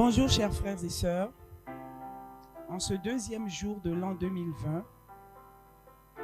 Bonjour chers frères et sœurs, en ce deuxième jour de l'an 2020,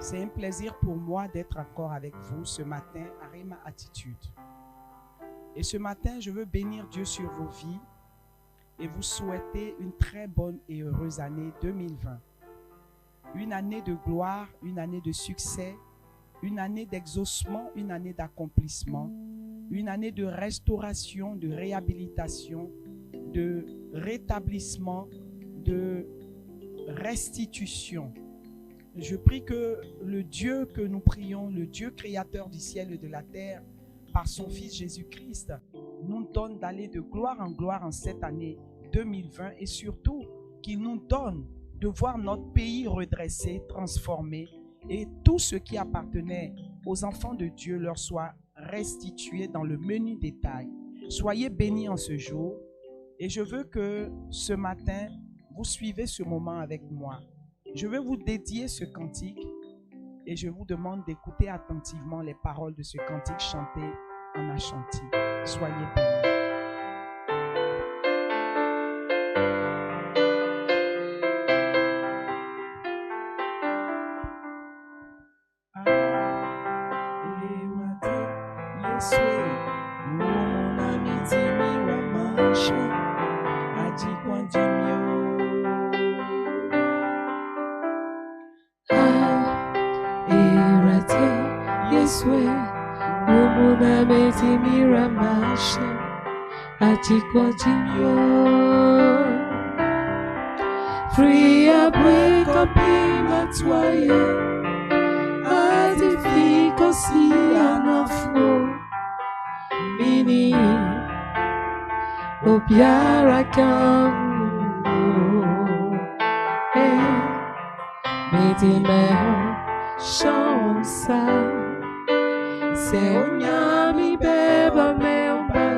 c'est un plaisir pour moi d'être encore avec vous ce matin à Rema Attitude. Et ce matin, je veux bénir Dieu sur vos vies et vous souhaiter une très bonne et heureuse année 2020. Une année de gloire, une année de succès, une année d'exaucement, une année d'accomplissement, une année de restauration, de réhabilitation, de rétablissement, de restitution. Je prie que le Dieu que nous prions, le Dieu créateur du ciel et de la terre, par son Fils Jésus-Christ, nous donne d'aller de gloire en cette année 2020 et surtout qu'il nous donne de voir notre pays redressé, transformé et tout ce qui appartenait aux enfants de Dieu leur soit restitué dans le menu détail. Soyez bénis en ce jour et je veux que ce matin, vous suivez ce moment avec moi. Je vais vous dédier ce cantique et je vous demande d'écouter attentivement les paroles de ce cantique chanté en Ashanti. Soyez bénis. Free up, wake up, matwaye. Adifiko si anafo. Mini obiara kamu. Midi meho chansa. Se onyami beba meomba.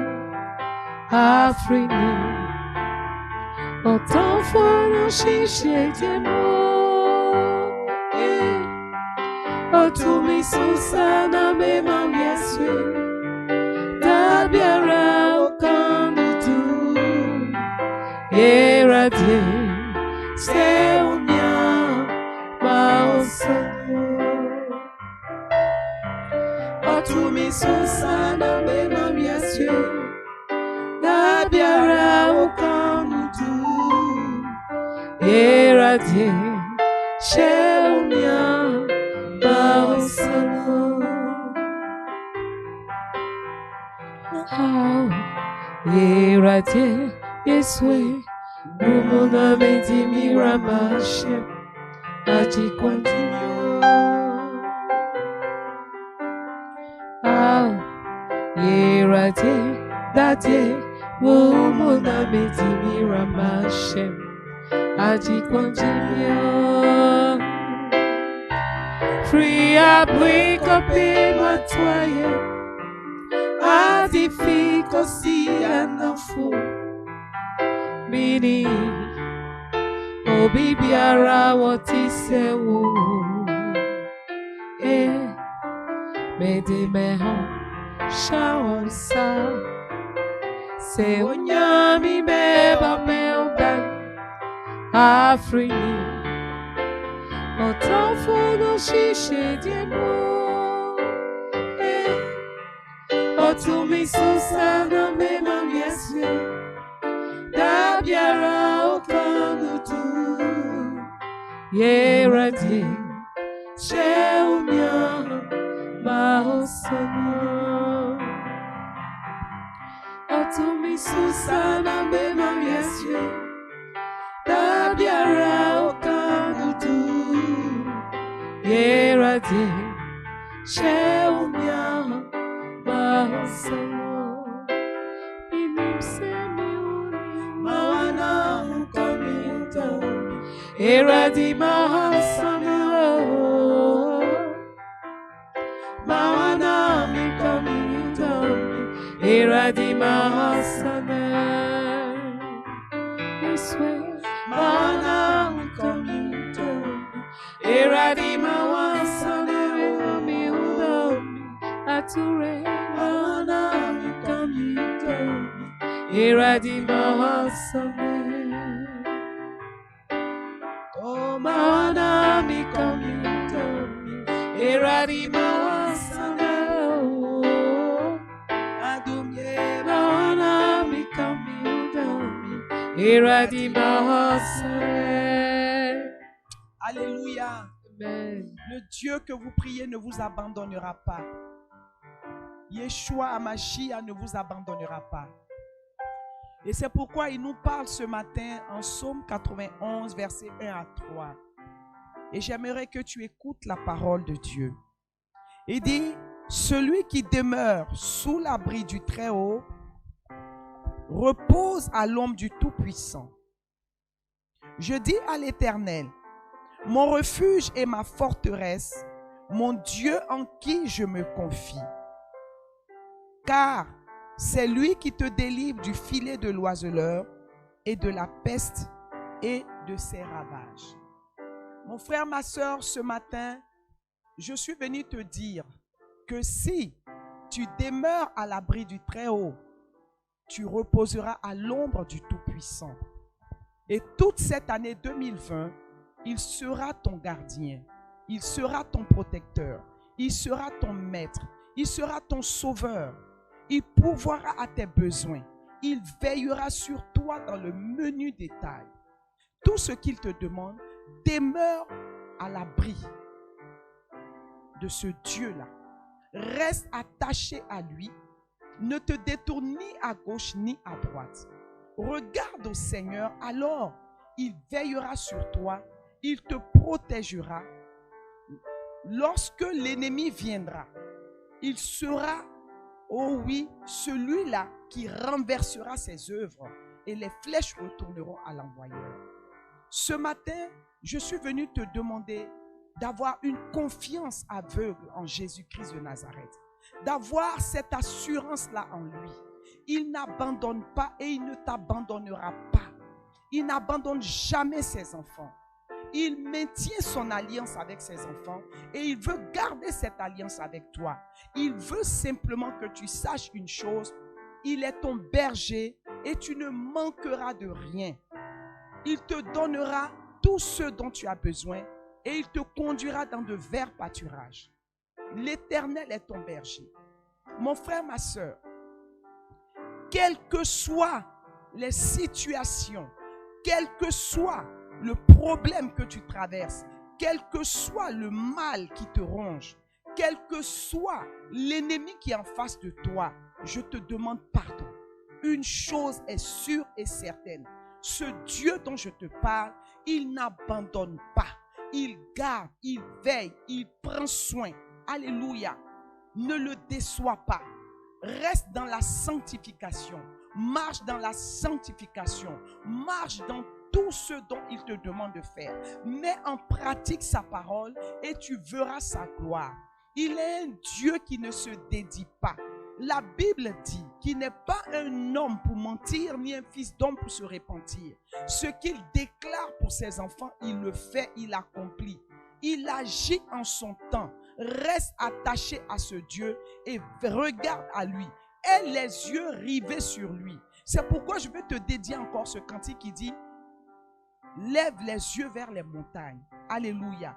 Afrini. Autant faut chercher des mots. Autant mis sous ça dans mes mains, bien sûr. Tabiara au camp de tout. Éradié, c'est un lien, ma au sang. Autant mis sous ça dans mes mains, bien sûr. Tabiara au camp de tout. Éradié, chez le mien, par le sang. Éradié, Yesoué, nous mon âme dit miramache, a dit continue. Éradié, Dadié, nous mon âme dit miramache. Adi continue. Free up, wake up, matwaye. Adi fico si anafo. Mini obibiara wotise wo. Mede meho shawansa. Se onyami beba meoban. Afrini, autant faut nous chercher des mots. Autant mis sous ça dans mes mains, bien sûr. Tabiara au camp de tout. Éradié, chez au mien, ma au sang. Autant mis sous ça dans mes mains, bien sûr. Tabiara au camp de tout. Éradié, chez au mien, ma au sang. Inim semi mawana mukamita. Éradié ma sang. Mawana mukamita. Éradié ma sang. Mana ukamito, eradima wansane mi udami ature. Mana ukamito, Alléluia. Amen. Le Dieu que vous priez ne vous abandonnera pas. Yeshua Hamashiach ne vous abandonnera pas. Et c'est pourquoi il nous parle ce matin en Psaume 91, versets 1 à 3. Et j'aimerais que tu écoutes la parole de Dieu. Il dit, celui qui demeure sous l'abri du Très-Haut repose à l'ombre du Tout-Puissant. Je dis à l'Éternel, mon refuge et ma forteresse, mon Dieu en qui je me confie. Car c'est lui qui te délivre du filet de l'oiseleur et de la peste et de ses ravages. Mon frère, ma soeur, ce matin, je suis venu te dire que si tu demeures à l'abri du Très-Haut, tu reposeras à l'ombre du Tout-Puissant. Et toute cette année 2020, il sera ton gardien, il sera ton protecteur, il sera ton maître, il sera ton sauveur. Il pourvoira à tes besoins. Il veillera sur toi dans le menu détail. Tout ce qu'il te demande, demeure à l'abri de ce Dieu-là. Reste attaché à lui. Ne te détourne ni à gauche ni à droite. Regarde au Seigneur, alors il veillera sur toi. Il te protégera. Lorsque l'ennemi viendra, il sera, oh oui, celui-là qui renversera ses œuvres et les flèches retourneront à l'envoyeur. Ce matin, je suis venu te demander d'avoir une confiance aveugle en Jésus-Christ de Nazareth. D'avoir cette assurance-là en lui. Il n'abandonne pas et il ne t'abandonnera pas. Il n'abandonne jamais ses enfants. Il maintient son alliance avec ses enfants et il veut garder cette alliance avec toi. Il veut simplement que tu saches une chose, il est ton berger et tu ne manqueras de rien. Il te donnera tout ce dont tu as besoin et il te conduira dans de verts pâturages. L'Éternel est ton berger. Mon frère, ma soeur, quelles que soient les situations, quel que soit le problème que tu traverses, quel que soit le mal qui te ronge, quel que soit l'ennemi qui est en face de toi, je te demande pardon. Une chose est sûre et certaine, ce Dieu dont je te parle, il n'abandonne pas, il garde, il veille, il prend soin. Alléluia. Ne le déçois pas. Reste dans la sanctification. Marche dans la sanctification. Marche dans tout ce dont il te demande de faire. Mets en pratique sa parole et tu verras sa gloire. Il est un Dieu qui ne se dédie pas. La Bible dit qu'il n'est pas un homme pour mentir, ni un fils d'homme pour se repentir. Ce qu'il déclare pour ses enfants, il le fait, il accomplit. Il agit en son temps. Reste attaché à ce Dieu et regarde à lui. Aie les yeux rivés sur lui. C'est pourquoi je vais te dédier encore ce cantique qui dit: lève les yeux vers les montagnes. Alléluia.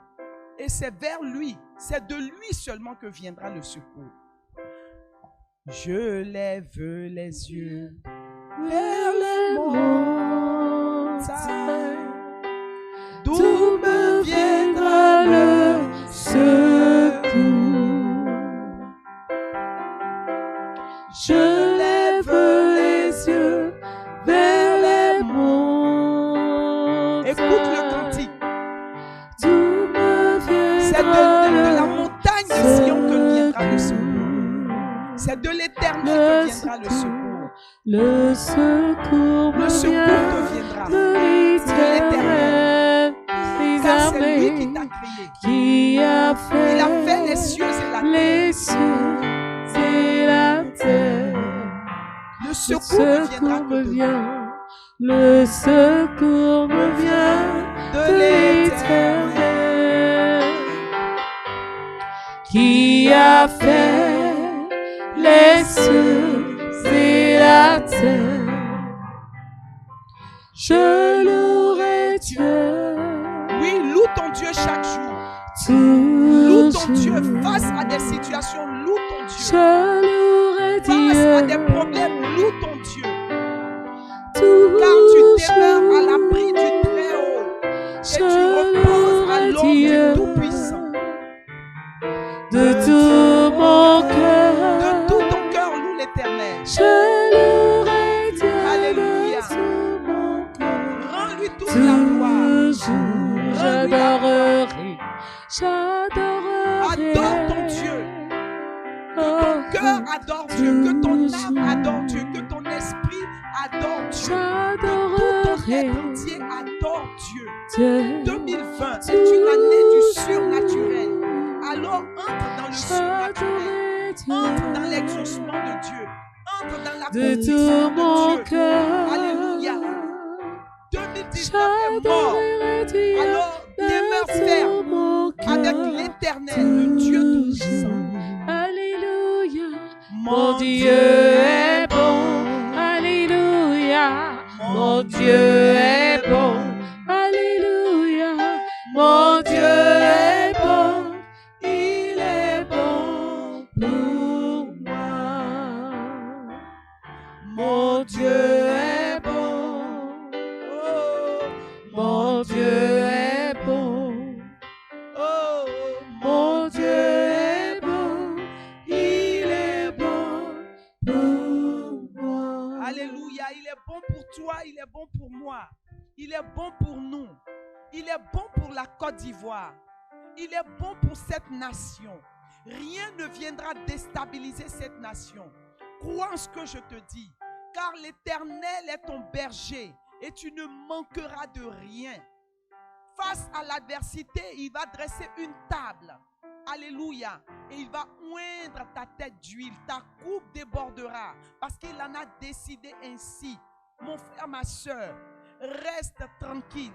Et c'est vers lui, c'est de lui seulement que viendra le secours. Je lève les yeux vers les montagnes, d'où me viendra le secours. Je lève les yeux vers les montagnes. Écoute le cantique. C'est de la montagne de Sion que viendra le secours. C'est de l'Éternel que viendra le secours. Le secours te viendra de l'Éternel. Car c'est lui qui t'a créé. Il a fait les cieux et la terre. Le secours me viendra Le secours me vient de l'Éternel. Qui a fait les cieux et la terre. Je louerai Dieu. Oui, loue ton Dieu chaque jour. Toujours. Loue ton Dieu face à des situations. Loue ton Dieu. Je louerai Face Dieu. à des problèmes. Loue ton Dieu. Toujours. Car tu demeures à l'abri du Très-Haut. Et tu reposes à l'ombre du Tout-Puissant. De tout mon cœur. De tout ton cœur, loue l'Éternel. Je louerai Dieu. Alléluia. De tout mon cœur. Rends-lui toute la gloire. Toujours. J'adorerai. J'adorerai. Adore ton Dieu. Que ton cœur adore Dieu. Que ton âme adore Dieu. Que ton esprit adore Dieu. Que tout ton être entier adore Dieu. 2020 est une année du surnaturel. Alors entre dans le surnaturel. Entre dans l'exaucement de Dieu. Entre dans la De conquête tout mon de Dieu. cœur. Alléluia. 2019 est mort. Alors demeure ferme avec l'Éternel, le Dieu Tout-Puissant. Alléluia. Mon Dieu est bon. Alléluia. Mon Dieu est bon. Alléluia. Mon Dieu est bon. Il est bon pour moi. Mon Dieu est bon. Oh, mon Dieu est bon. Oh, mon Dieu est bon. Il est bon pour moi. Alléluia. Il est bon pour toi, il est bon pour moi. Il est bon pour nous. Il est bon pour la Côte d'Ivoire. Il est bon pour cette nation. Rien ne viendra déstabiliser cette nation. Crois en ce que je te dis. Car l'Éternel est ton berger et tu ne manqueras de rien. Face à l'adversité, il va dresser une table. Alléluia. Et il va oindre ta tête d'huile. Ta coupe débordera parce qu'il en a décidé ainsi. Mon frère, ma soeur, reste tranquille.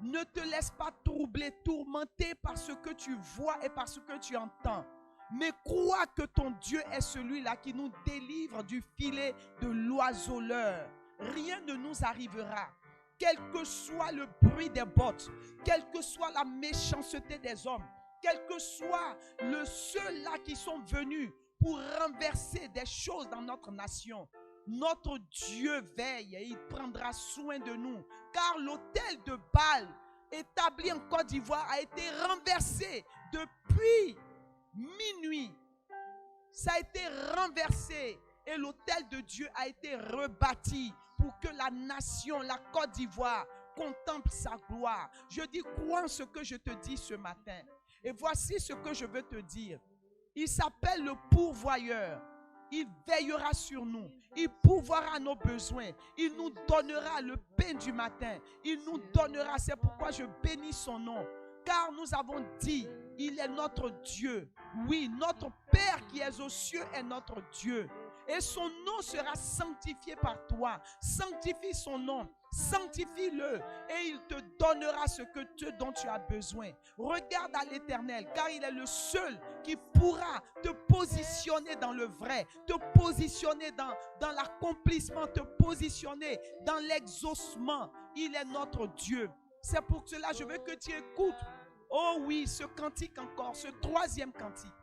Ne te laisse pas troubler, tourmenter par ce que tu vois et par ce que tu entends. Mais crois que ton Dieu est celui-là qui nous délivre du filet de l'oiseleur. Rien ne nous arrivera. Quel que soit le bruit des bottes, quelle que soit la méchanceté des hommes, quels que soient ceux-là qui sont venus pour renverser des choses dans notre nation, notre Dieu veille et il prendra soin de nous. Car l'autel de Baal établi en Côte d'Ivoire a été renversé depuis minuit. Ça a été renversé et l'autel de Dieu a été rebâti pour que la nation, la Côte d'Ivoire, contemple sa gloire. Je dis, crois en ce que je te dis ce matin. Et voici ce que je veux te dire. Il s'appelle le pourvoyeur. Il veillera sur nous. Il pourvoira nos besoins. Il nous donnera le pain du matin. Il nous donnera. C'est pourquoi je bénis son nom. Car nous avons dit, il est notre Dieu. Oui, notre Père qui est aux cieux est notre Dieu. Et son nom sera sanctifié par toi. Sanctifie son nom. Sanctifie-le et il te donnera dont tu as besoin. Regarde à l'Éternel, car il est le seul qui pourra te positionner dans le vrai, te positionner dans l'accomplissement, te positionner dans l'exaucement. Il est notre Dieu. C'est pour cela je veux que tu écoutes. Oh oui, ce cantique encore, ce troisième cantique.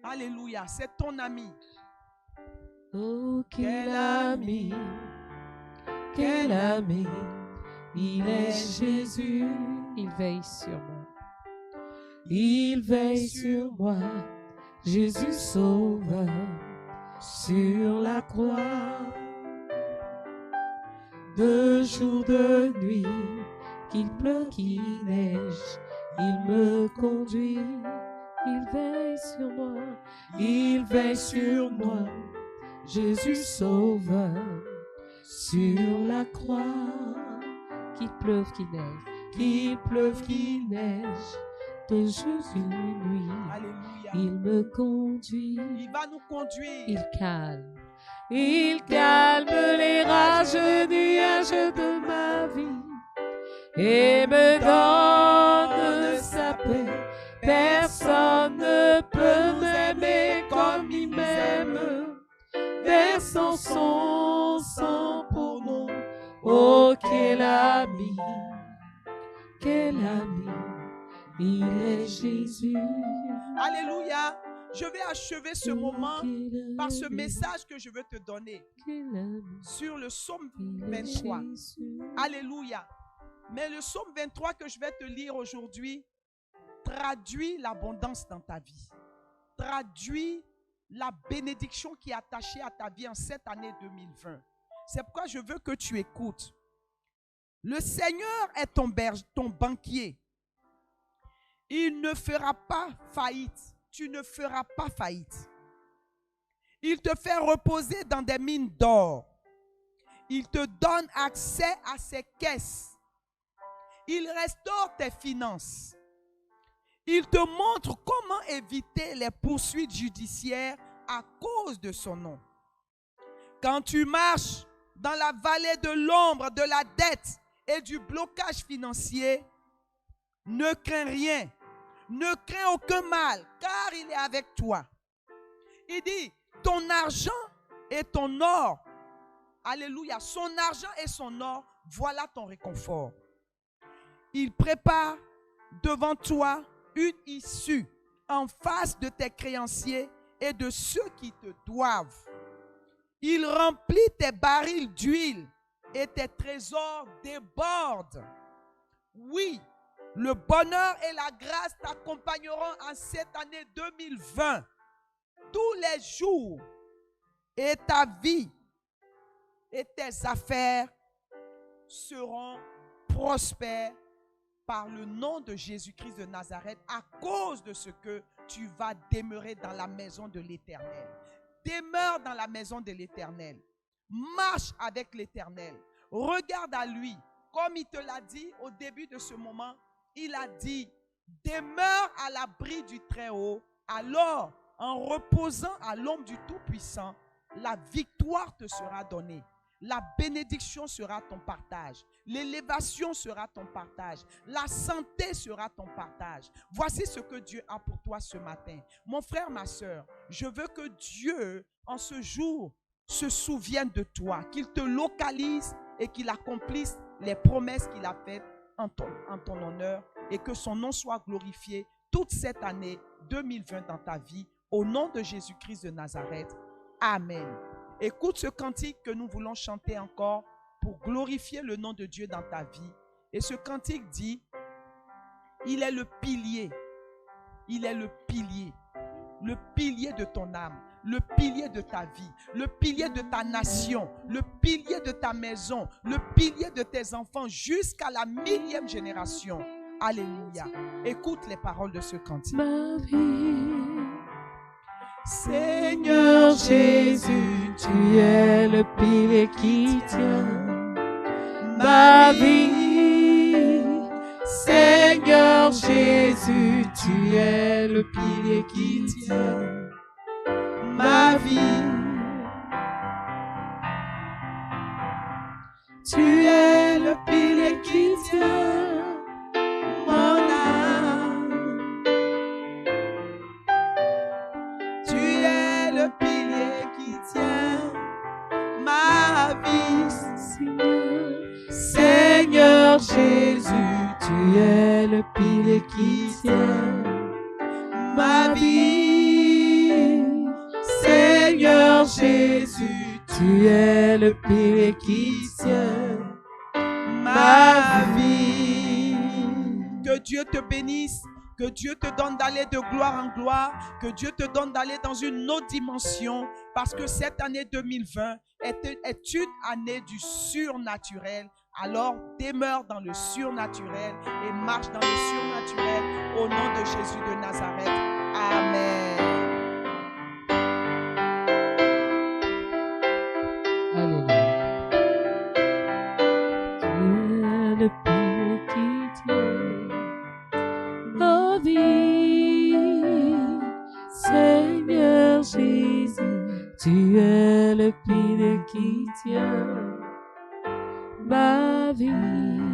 Alléluia, c'est ton ami. Oh, quel ami. Quel ami, il est Jésus, il veille sur moi. Il veille sur moi, Jésus sauveur, sur la croix. De jour, de nuit, qu'il pleuve, qu'il neige, il me conduit. Il veille sur moi, il veille sur moi, Jésus sauveur. Sur la croix, qu'il pleuve, qu'il neige, de jour et nuit. Alléluia. Il me conduit, il va nous conduire. Il calme les rageux nuages de ma vie et me donne sa paix. Personne ne peut m'aimer comme il m'aime, versant son sang pour nous. Oh, quel ami, il est Jésus. Alléluia. Je vais achever ce moment par ce message que je veux te donner sur le psaume 23. Alléluia. Mais le psaume 23 que je vais te lire aujourd'hui traduit l'abondance dans ta vie. Traduit la bénédiction qui est attachée à ta vie en cette année 2020. C'est pourquoi je veux que tu écoutes. Le Seigneur est ton banquier. Il ne fera pas faillite. Tu ne feras pas faillite. Il te fait reposer dans des mines d'or. Il te donne accès à ses caisses. Il restaure tes finances. Il te montre comment éviter les poursuites judiciaires à cause de son nom. Quand tu marches dans la vallée de l'ombre de la dette et du blocage financier, ne crains rien. Ne crains aucun mal, car il est avec toi. Il dit, ton argent et ton or, alléluia, son argent et son or, voilà ton réconfort. Il prépare devant toi une issue en face de tes créanciers et de ceux qui te doivent. Il remplit tes barils d'huile et tes trésors débordent. Oui, le bonheur et la grâce t'accompagneront en cette année 2020. Tous les jours, et ta vie et tes affaires seront prospères par le nom de Jésus-Christ de Nazareth à cause de ce que tu vas demeurer dans la maison de l'Éternel. Demeure dans la maison de l'Éternel. Marche avec l'Éternel. Regarde à lui. Comme il te l'a dit au début de ce moment, il a dit, demeure à l'abri du Très-Haut. Alors, en reposant à l'ombre du Tout-Puissant, la victoire te sera donnée. La bénédiction sera ton partage. L'élévation sera ton partage. La santé sera ton partage. Voici ce que Dieu a pour toi ce matin. Mon frère, ma soeur, je veux que Dieu, en ce jour, se souvienne de toi, qu'il te localise et qu'il accomplisse les promesses qu'il a faites en ton honneur et que son nom soit glorifié toute cette année 2020 dans ta vie. Au nom de Jésus-Christ de Nazareth. Amen. Écoute ce cantique que nous voulons chanter encore pour glorifier le nom de Dieu dans ta vie. Et ce cantique dit, il est le pilier. Il est le pilier de ton âme, le pilier de ta vie, le pilier de ta nation, le pilier de ta maison, le pilier de tes enfants jusqu'à la 1000e génération. Alléluia. Écoute les paroles de ce cantique. Ma vie, Seigneur Jésus, tu es le pilier qui tient ma vie. Seigneur Jésus, tu es le pilier qui tient ma vie. Tu es le pilier qui tient mon âme. Tu es le pilier qui tient ma vie. Seigneur Jésus, tu es le pilier qui tient ma vie. Seigneur Jésus, tu es le pilier qui tient ma vie. Que Dieu te bénisse. Que Dieu te donne d'aller de gloire en gloire. Que Dieu te donne d'aller dans une autre dimension. Parce que cette année 2020 est une année du surnaturel. Alors demeure dans le surnaturel et marche dans le surnaturel au nom de Jésus de Nazareth. Amen. Alléluia. Tu es le pilier qui tient nos vies. Seigneur Jésus, tu es le pilier qui tient ma vie.